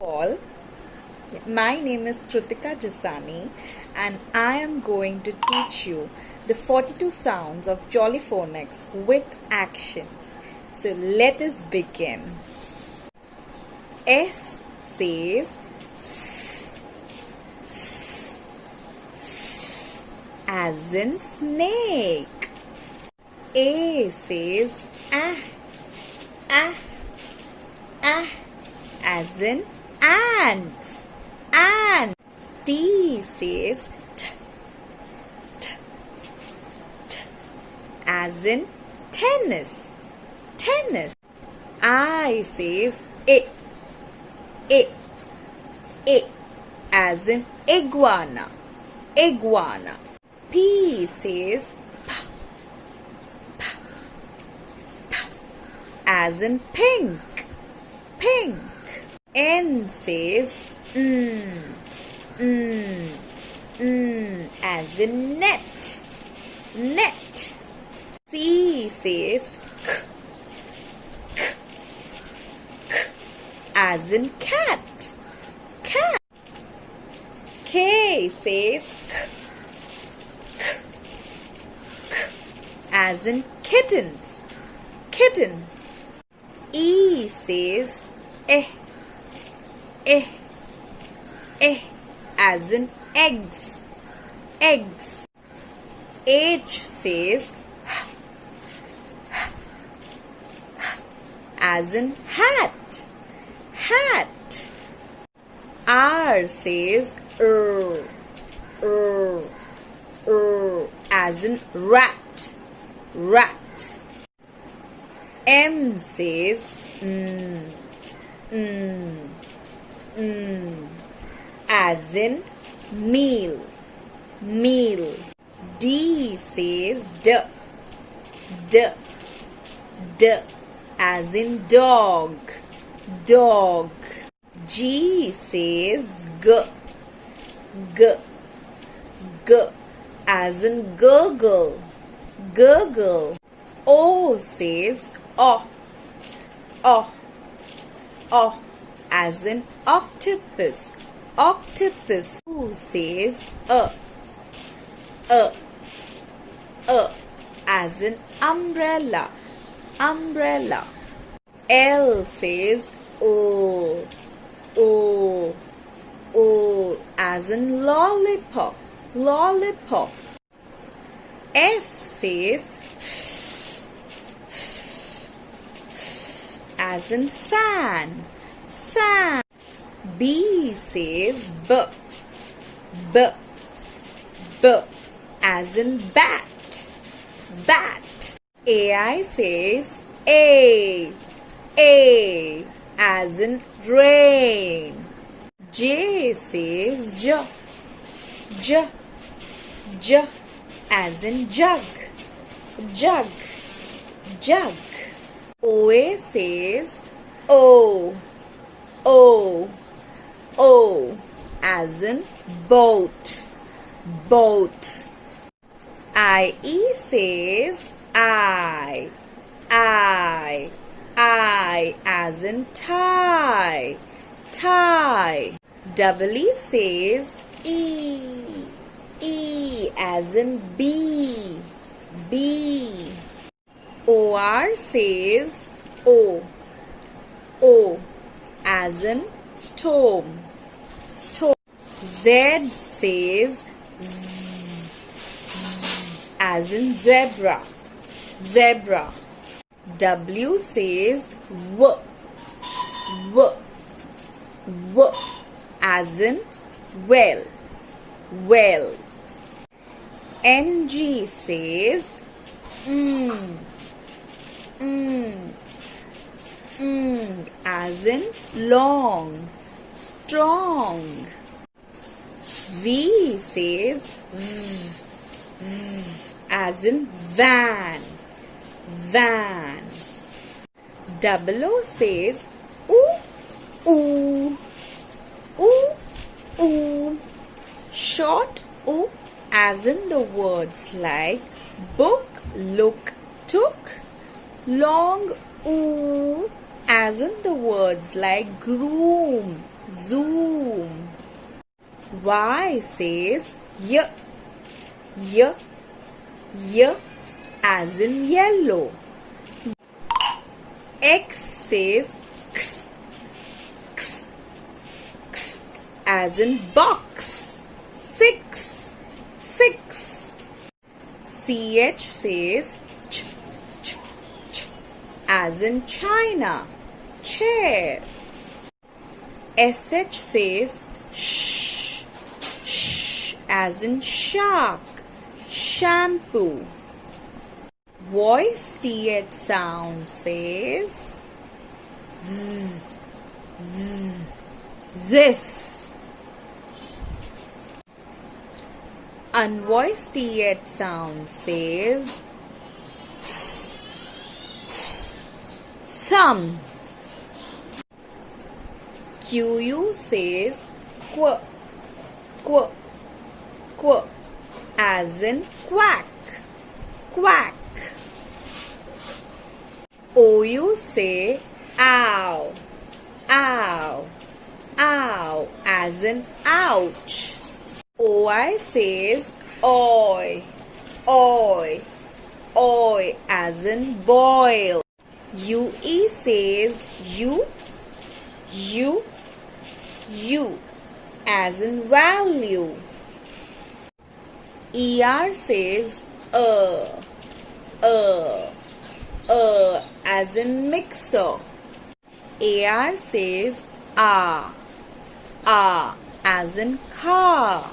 All, my name is Kritika Jasani and I am going to teach you the 42 sounds of Jolly Phonics with actions. So let us begin. S says as in snake. A says ah, ah, ah as in ants, ant. T says t, t, t as in tennis, tennis. I says I, as in iguana, iguana. P says p, p, p as in pink, pink. N says as in net, net. C says k, k, k as in cat, cat. K says k, k, k as in kittens, kitten. E says eh, as in eggs, eggs. H says as in hat, hat. R says as in rat, rat. M says as in meal, meal. D says d, as in dog, dog. G says g, as in gurgle, gurgle. O says o, as in octopus, octopus. U says as in umbrella, umbrella. L says O, as in lollipop, lollipop. F says as in fan, fan. B says b, as in bat, bat. AI says A, as in rain. J says j, as in jug, jug, jug. OA says O, as in boat, boat. IE says I, as in tie, tie. EE says E, as in bee, bee. OR says O, as in storm, storm. Z says as in zebra, zebra. W says w, as in well, well. NG says as in long, strong. V says as in van, van. O says ooh, short O as in the words like book, look, took. Long oo as in the words like groom, zoom. Y says y, y, y as in yellow. X says x, x, x as in box. 6, fix. CH says ch, ch, ch as in China. Chair. SH says sh, sh as in shark. Shampoo. Voice TH sound says this. Unvoiced TH sound says some. QU says qu, qu, qu as in quack. Quack. OU say ow, ow, ow as in ouch. OI says oi, oi, oi as in boil. UE says you, you, you as in value. ER says as in mixer. AR says as in car.